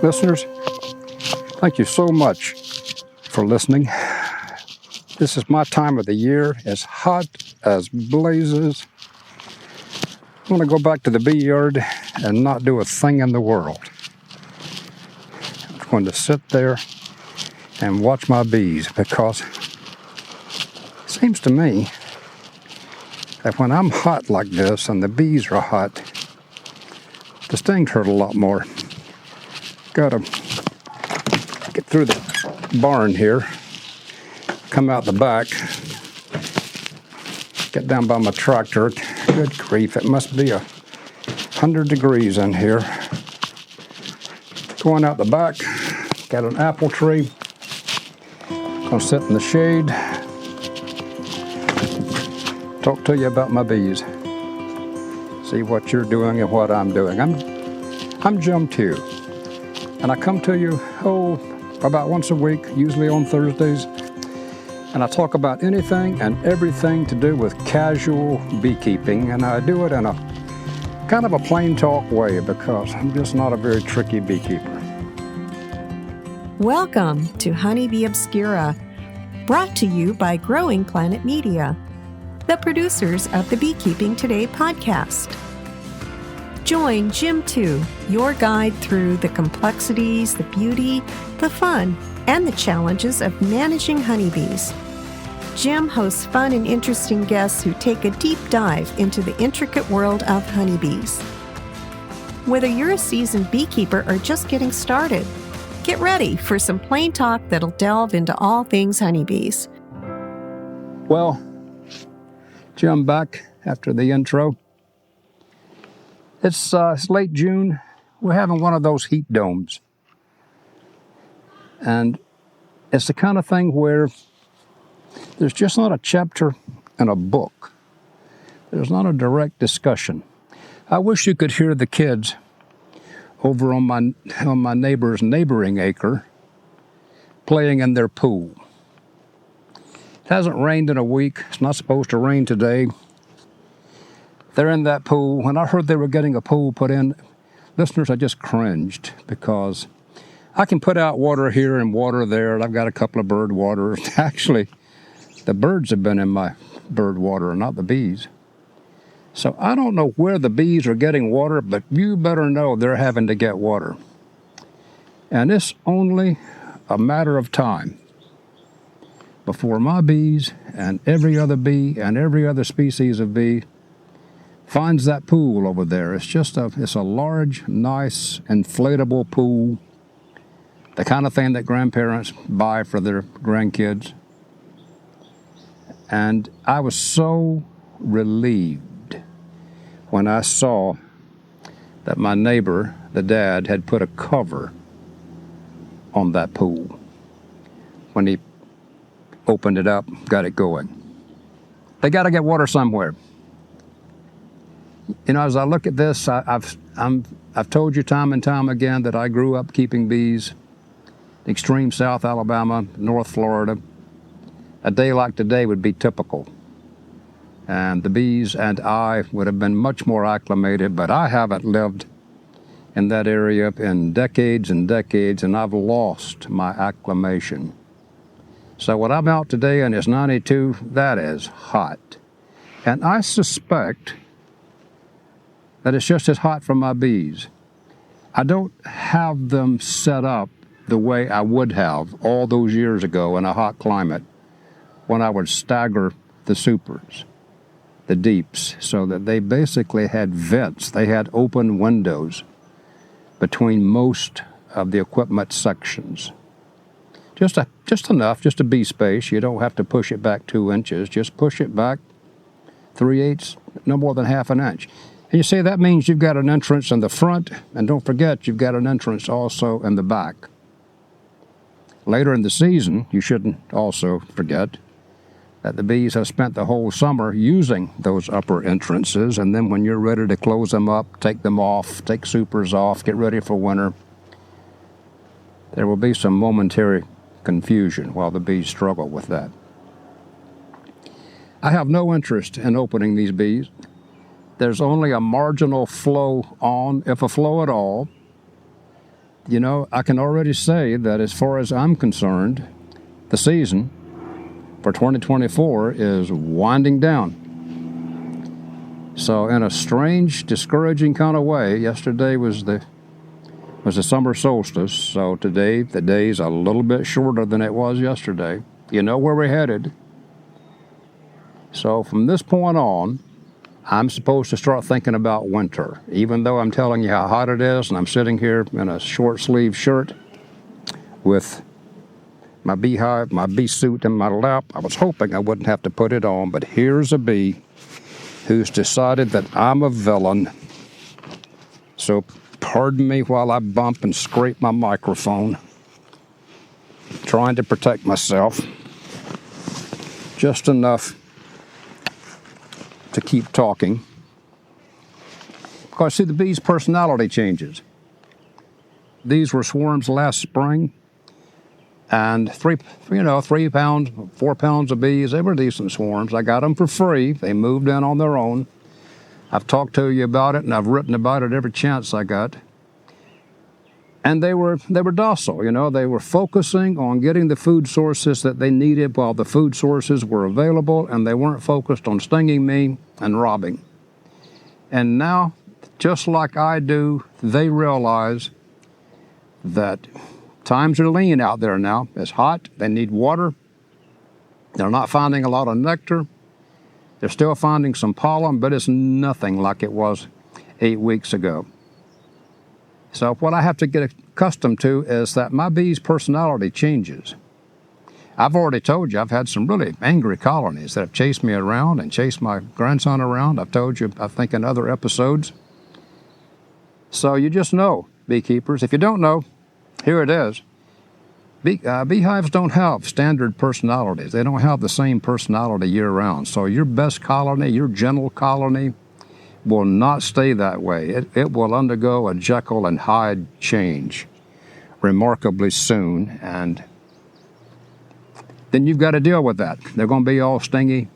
Listeners, thank you so much for listening. This is my time of the year, as hot as blazes. I want to go back to the bee yard and not do a thing in the world. I'm going to sit there and watch my bees, because it seems to me that when I'm hot like this and the bees are hot, the stings hurt a lot more. Gotta get through the barn here, come out the back, get down by my tractor. Good grief, it must be 100 degrees in here. Going out the back, got an apple tree. Gonna sit in the shade, talk to you about my bees, see what you're doing and what I'm doing. I'm Jim too, and I come to you about once a week, usually on Thursdays, and I talk about anything and everything to do with casual beekeeping, and I do it in a kind of a plain talk way, because I'm just not a very tricky beekeeper. Welcome to Honeybee Obscura, brought to you by Growing Planet Media, the producers of the Beekeeping Today podcast. Join Jim 2, your guide through the complexities, the beauty, the fun, and the challenges of managing honeybees. Jim hosts fun and interesting guests who take a deep dive into the intricate world of honeybees. Whether you're a seasoned beekeeper or just getting started, get ready for some plain talk that'll delve into all things honeybees. Well, Jim back after the intro. It's late June. We're having one of those heat domes. And it's the kind of thing where there's just not a chapter in a book. There's not a direct discussion. I wish you could hear the kids over on my neighbor's neighboring acre playing in their pool. It hasn't rained in a week. It's not supposed to rain today. They're in that pool. When I heard they were getting a pool put in, listeners, I just cringed, because I can put out water here and water there, and I've got a couple of bird waters. Actually, the birds have been in my bird water, not the bees. So I don't know where the bees are getting water, but you better know they're having to get water. And it's only a matter of time before my bees and every other bee and every other species of bee finds that pool over there. It's a large, nice, inflatable pool, the kind of thing that grandparents buy for their grandkids. And I was so relieved when I saw that my neighbor, the dad, had put a cover on that pool when he opened it up, got it going. They got to get water somewhere. You know, as I look at this, I've told you time and time again that I grew up keeping bees, extreme South Alabama, North Florida. A day like today would be typical. And the bees and I would have been much more acclimated, but I haven't lived in that area in decades and decades, and I've lost my acclimation. So when I'm out today and it's 92, that is hot. And I suspect that it's just as hot for my bees. I don't have them set up the way I would have all those years ago in a hot climate, when I would stagger the supers, the deeps, so that they basically had vents. They had open windows between most of the equipment sections. Just enough, just a bee space. You don't have to push it back 2 inches. Just push it back 3/8, no more than half an inch. And you see, that means you've got an entrance in the front, and don't forget, you've got an entrance also in the back. Later in the season, you shouldn't also forget that the bees have spent the whole summer using those upper entrances, and then when you're ready to close them up, take them off, take supers off, get ready for winter, there will be some momentary confusion while the bees struggle with that. I have no interest in opening these bees. There's only a marginal flow on, if a flow at all, I can already say that as far as I'm concerned, the season for 2024 is winding down. So in a strange, discouraging kind of way, yesterday was the summer solstice, so today the day's a little bit shorter than it was yesterday. You know where we're headed. So from this point on, I'm supposed to start thinking about winter, even though I'm telling you how hot it is, and I'm sitting here in a short-sleeved shirt with my beehive, my bee suit in my lap. I was hoping I wouldn't have to put it on, but here's a bee who's decided that I'm a villain. So pardon me while I bump and scrape my microphone, trying to protect myself just enough to keep talking. Because see, the bee's personality changes. These were swarms last spring, and 3 pounds, 4 pounds of bees, they were decent swarms. I got them for free. They moved in on their own. I've talked to you about it, and I've written about it every chance I got. And they were docile, They were focusing on getting the food sources that they needed while the food sources were available, and they weren't focused on stinging me and robbing. And now, just like I do, they realize that times are lean out there now. It's hot. They need water. They're not finding a lot of nectar. They're still finding some pollen, but it's nothing like it was 8 weeks ago. So what I have to get accustomed to is that my bee's personality changes. I've already told you I've had some really angry colonies that have chased me around and chased my grandson around. I've told you, I think, in other episodes. So you just know, beekeepers. If you don't know, here it is. Beehives don't have standard personalities. They don't have the same personality year-round. So your best colony, your gentle colony, will not stay that way. It will undergo a Jekyll and Hyde change remarkably soon, and then you've got to deal with that. They're going to be all stingy.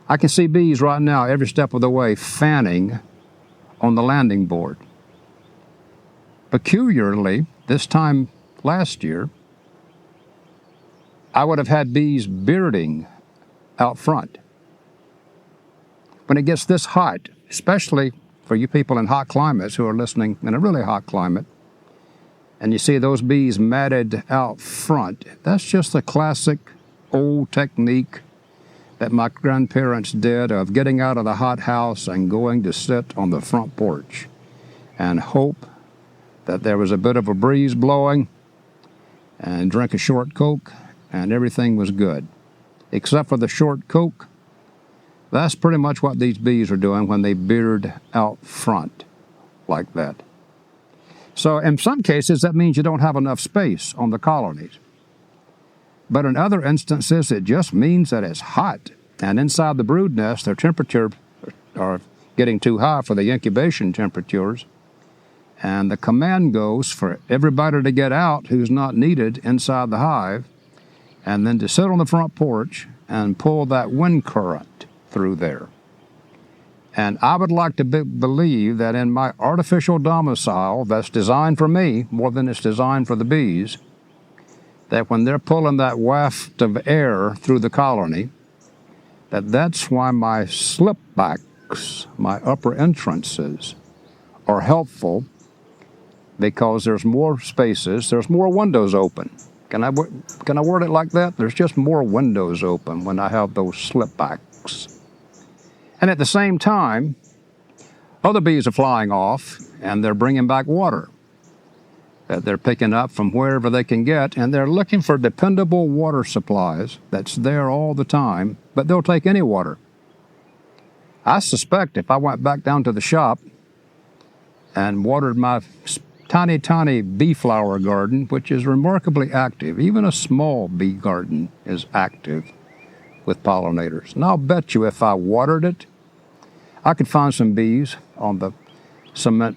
I can see bees right now every step of the way fanning on the landing board. Peculiarly, this time last year, I would have had bees bearding out front. When it gets this hot, especially for you people in hot climates who are listening in a really hot climate, and you see those bees matted out front, that's just the classic old technique that my grandparents did of getting out of the hot house and going to sit on the front porch and hope that there was a bit of a breeze blowing and drink a short Coke and everything was good. Except for the short Coke, that's pretty much what these bees are doing when they beard out front like that. So in some cases, that means you don't have enough space on the colonies. But in other instances, it just means that it's hot. And inside the brood nest, their temperature are getting too high for the incubation temperatures. And the command goes for everybody to get out who's not needed inside the hive, and then to sit on the front porch and pull that wind current through there. And I would like to believe that in my artificial domicile that's designed for me more than it's designed for the bees, that when they're pulling that waft of air through the colony, that's why my slipbacks, my upper entrances, are helpful, because there's more spaces, there's more windows open. Can I word it like that? There's just more windows open when I have those slipbacks. And at the same time, other bees are flying off and they're bringing back water that they're picking up from wherever they can get, and they're looking for dependable water supplies that's there all the time, but they'll take any water. I suspect if I went back down to the shop and watered my tiny bee flower garden, which is remarkably active, even a small bee garden is active with pollinators. And I'll bet you if I watered it, I could find some bees on the cement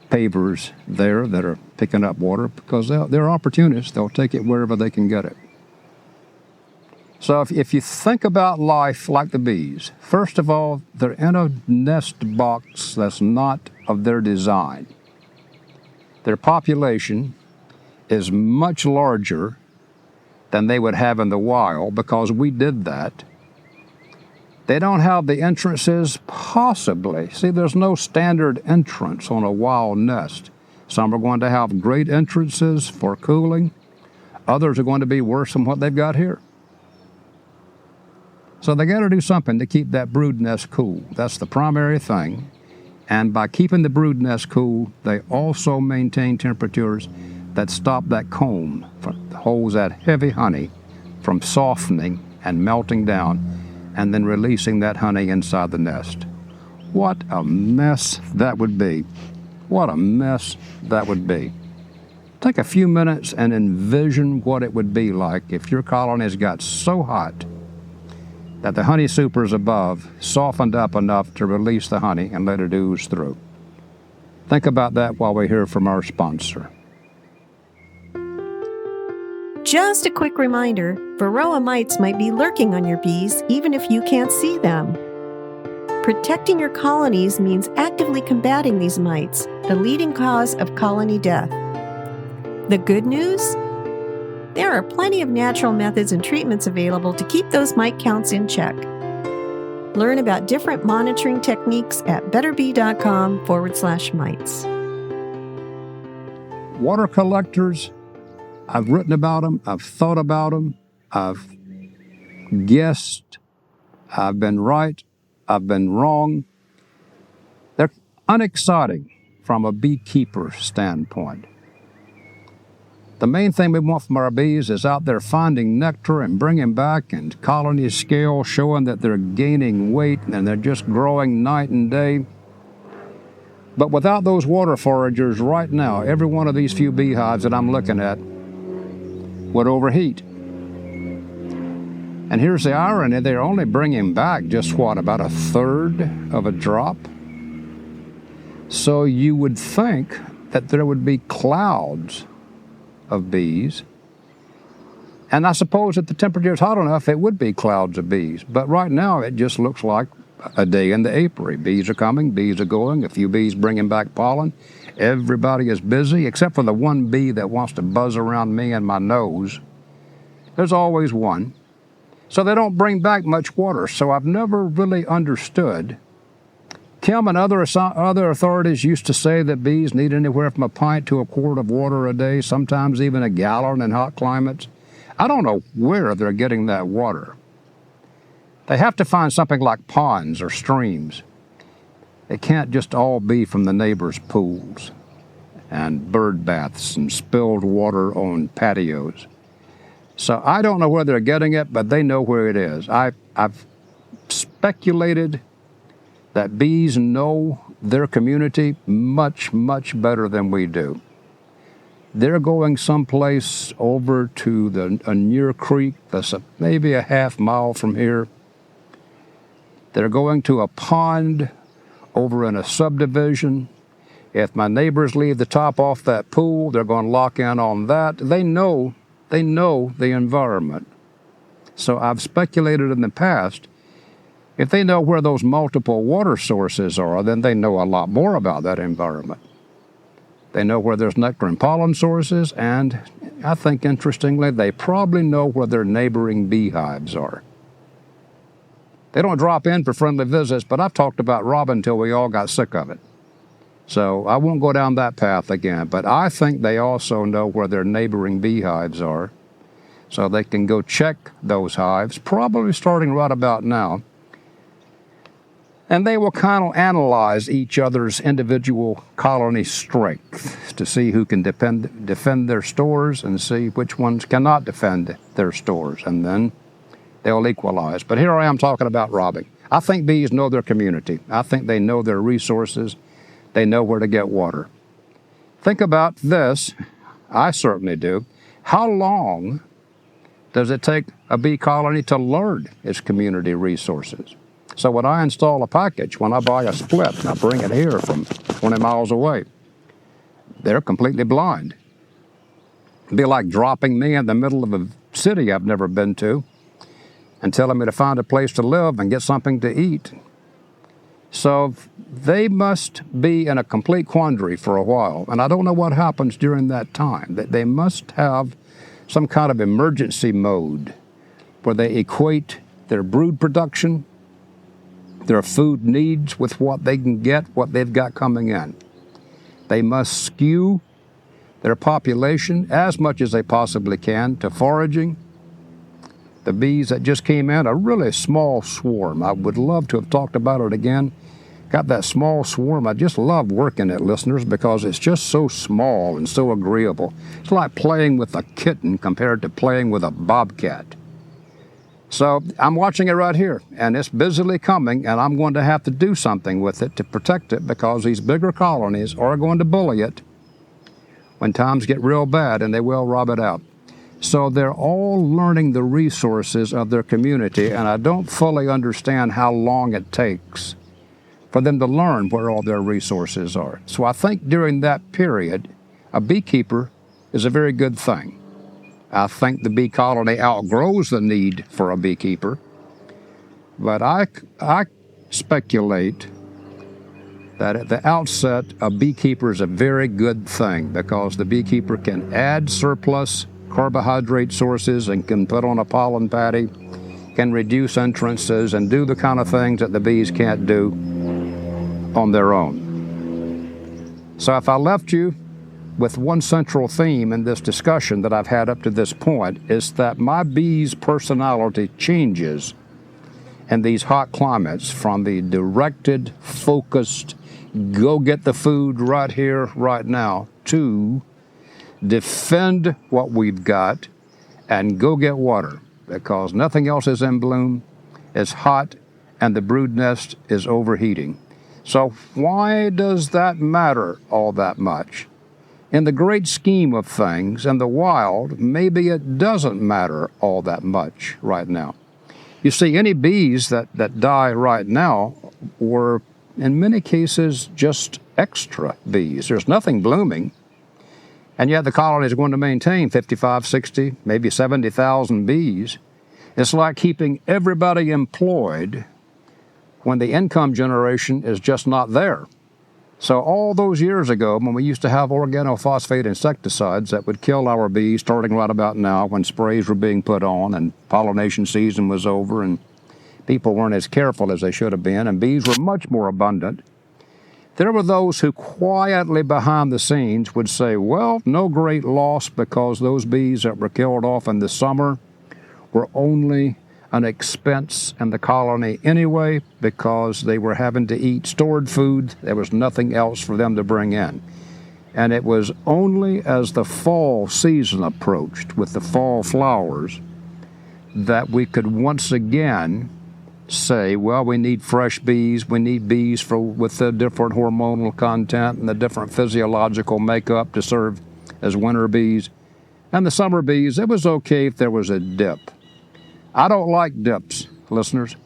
pavers there that are picking up water, because they're opportunists. They'll take it wherever they can get it. So if you think about life like the bees, first of all, they're in a nest box that's not of their design. Their population is much larger than they would have in the wild because we did that. They don't have the entrances, possibly. See, there's no standard entrance on a wild nest. Some are going to have great entrances for cooling. Others are going to be worse than what they've got here. So they got to do something to keep that brood nest cool. That's the primary thing. And by keeping the brood nest cool, they also maintain temperatures that stop that comb, holds that heavy honey from softening and melting down, and then releasing that honey inside the nest. What a mess that would be. What a mess that would be. Take a few minutes and envision what it would be like if your colonies got so hot that the honey supers above softened up enough to release the honey and let it ooze through. Think about that while we hear from our sponsor. Just a quick reminder, Varroa mites might be lurking on your bees even if you can't see them. Protecting your colonies means actively combating these mites, the leading cause of colony death. The good news? There are plenty of natural methods and treatments available to keep those mite counts in check. Learn about different monitoring techniques at betterbee.com/mites. Water collectors, I've written about them, I've thought about them, I've guessed, I've been right, I've been wrong. They're unexciting from a beekeeper standpoint. The main thing we want from our bees is out there finding nectar and bringing back, and colony scale showing that they're gaining weight and they're just growing night and day. But without those water foragers right now, every one of these few beehives that I'm looking at would overheat. And here's the irony, they're only bringing back just about a third of a drop. So you would think that there would be clouds of bees. And I suppose if the temperature is hot enough, it would be clouds of bees. But right now, it just looks like a day in the apiary. Bees are coming, bees are going, a few bees bringing back pollen. Everybody is busy, except for the one bee that wants to buzz around me and my nose. There's always one. So they don't bring back much water, so I've never really understood. Kim and other authorities used to say that bees need anywhere from a pint to a quart of water a day, sometimes even a gallon in hot climates. I don't know where they're getting that water. They have to find something like ponds or streams. It can't just all be from the neighbors' pools and bird baths and spilled water on patios. So I don't know where they're getting it, but they know where it is. I've speculated that bees know their community much, much better than we do. They're going someplace over to a near creek that's maybe a half mile from here. They're going to a pond over in a subdivision. If my neighbors leave the top off that pool, they're going to lock in on that. They know the environment. So I've speculated in the past, if they know where those multiple water sources are, then they know a lot more about that environment. They know where there's nectar and pollen sources, and I think, interestingly, they probably know where their neighboring beehives are. They don't drop in for friendly visits, but I've talked about robbing until we all got sick of it. So I won't go down that path again, but I think they also know where their neighboring beehives are, so they can go check those hives, probably starting right about now. And they will kind of analyze each other's individual colony strength to see who can defend their stores and see which ones cannot defend their stores, and then they'll equalize. But here I am talking about robbing. I think bees know their community. I think they know their resources. They know where to get water. Think about this. I certainly do. How long does it take a bee colony to learn its community resources? So when I install a package, when I buy a split, and I bring it here from 20 miles away, they're completely blind. It'd be like dropping me in the middle of a city I've never been to and telling me to find a place to live and get something to eat. So they must be in a complete quandary for a while, and I don't know what happens during that time. They must have some kind of emergency mode where they equate their brood production, their food needs with what they can get, what they've got coming in. They must skew their population as much as they possibly can to foraging. The bees that just came in, a really small swarm. I would love to have talked about it again. Got that small swarm. I just love working it, listeners, because it's just so small and so agreeable. It's like playing with a kitten compared to playing with a bobcat. So I'm watching it right here, and it's busily coming, and I'm going to have to do something with it to protect it, because these bigger colonies are going to bully it when times get real bad, and they will rob it out. So they're all learning the resources of their community, and I don't fully understand how long it takes for them to learn where all their resources are. So I think during that period, a beekeeper is a very good thing. I think the bee colony outgrows the need for a beekeeper, but I speculate that at the outset, a beekeeper is a very good thing, because the beekeeper can add surplus carbohydrate sources and can put on a pollen patty, can reduce entrances, and do the kind of things that the bees can't do on their own. So if I left you with one central theme in this discussion that I've had up to this point, is that my bee's personality changes in these hot climates from the directed, focused, go get the food right here, right now, to defend what we've got and go get water, because nothing else is in bloom, it's hot, and the brood nest is overheating. So why does that matter all that much? In the great scheme of things, in the wild, maybe it doesn't matter all that much right now. You see, any bees that die right now were, in many cases, just extra bees. There's nothing blooming, and yet the colony is going to maintain 55, 60, maybe 70,000 bees. It's like keeping everybody employed when the income generation is just not there. So all those years ago, when we used to have organophosphate insecticides that would kill our bees, starting right about now when sprays were being put on and pollination season was over and people weren't as careful as they should have been, and bees were much more abundant, there were those who quietly behind the scenes would say, well, no great loss, because those bees that were killed off in the summer were only an expense in the colony anyway, because they were having to eat stored food. There was nothing else for them to bring in. And it was only as the fall season approached with the fall flowers that we could once again say, well, we need fresh bees, we need bees with the different hormonal content and the different physiological makeup to serve as winter bees. And the summer bees, it was okay if there was a dip. I don't like dips, listeners.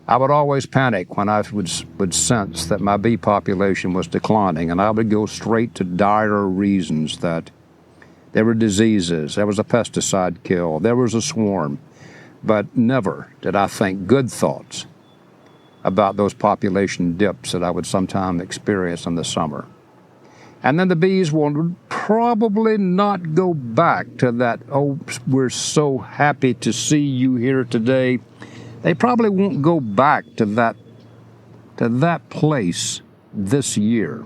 I would always panic when I would sense that my bee population was declining, and I would go straight to dire reasons, that there were diseases, there was a pesticide kill, there was a swarm, but never did I think good thoughts about those population dips that I would sometimes experience in the summer. And then the bees will probably not go back to that, oh, we're so happy to see you here today. They probably won't go back to that place this year.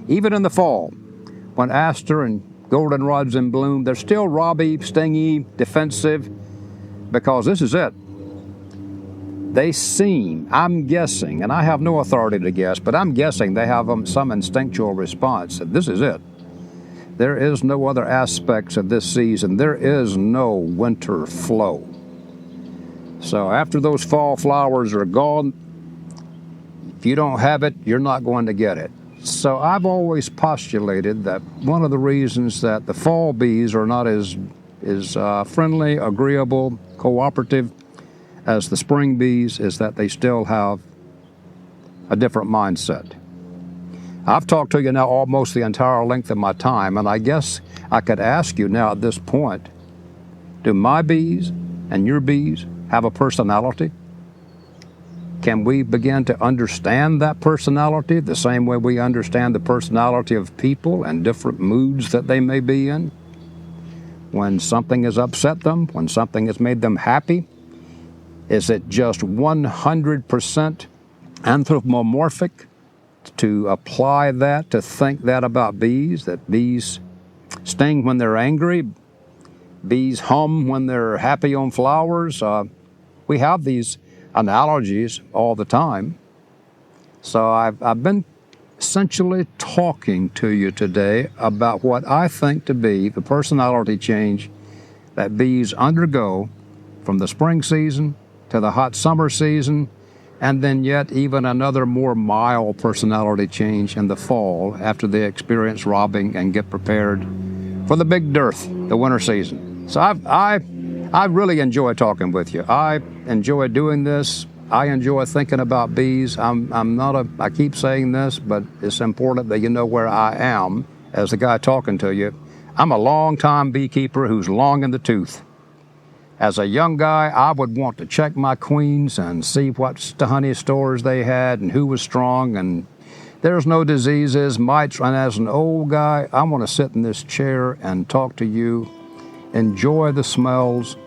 Even in the fall, when aster and goldenrod's in bloom, they're still robby, stingy, defensive, because this is it. They seem, I'm guessing, and I have no authority to guess, but I'm guessing they have some instinctual response that this is it. There is no other aspects of this season. There is no winter flow. So after those fall flowers are gone, if you don't have it, you're not going to get it. So I've always postulated that one of the reasons that the fall bees are not as friendly, agreeable, cooperative as the spring bees is that they still have a different mindset. I've talked to you now almost the entire length of my time, and I guess I could ask you now at this point, do my bees and your bees have a personality? Can we begin to understand that personality the same way we understand the personality of people and different moods that they may be in? When something has upset them, when something has made them happy, is it just 100% anthropomorphic to apply that, to think that about bees, that bees sting when they're angry, bees hum when they're happy on flowers? We have these analogies all the time. So I've been essentially talking to you today about what I think to be the personality change that bees undergo from the spring season to the hot summer season, and then yet even another more mild personality change in the fall after they experience robbing and get prepared for the big dearth, the winter season. So I really enjoy talking with you. I enjoy doing this. I enjoy thinking about bees. I keep saying this, but it's important that you know where I am as the guy talking to you. I'm a long-time beekeeper who's long in the tooth. As a young guy, I would want to check my queens and see what honey stores they had and who was strong and there's no diseases, mites. And as an old guy, I want to sit in this chair and talk to you, enjoy the smells,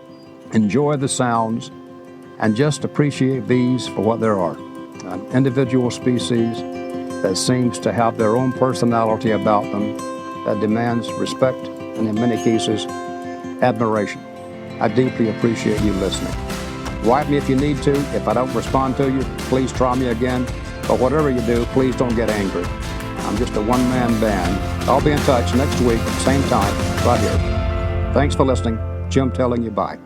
enjoy the sounds, and just appreciate bees for what there are. An individual species that seems to have their own personality about them that demands respect and in many cases, admiration. I deeply appreciate you listening. Write me if you need to. If I don't respond to you, please try me again. But whatever you do, please don't get angry. I'm just a one-man band. I'll be in touch next week, same time, right here. Thanks for listening. Jim telling you bye.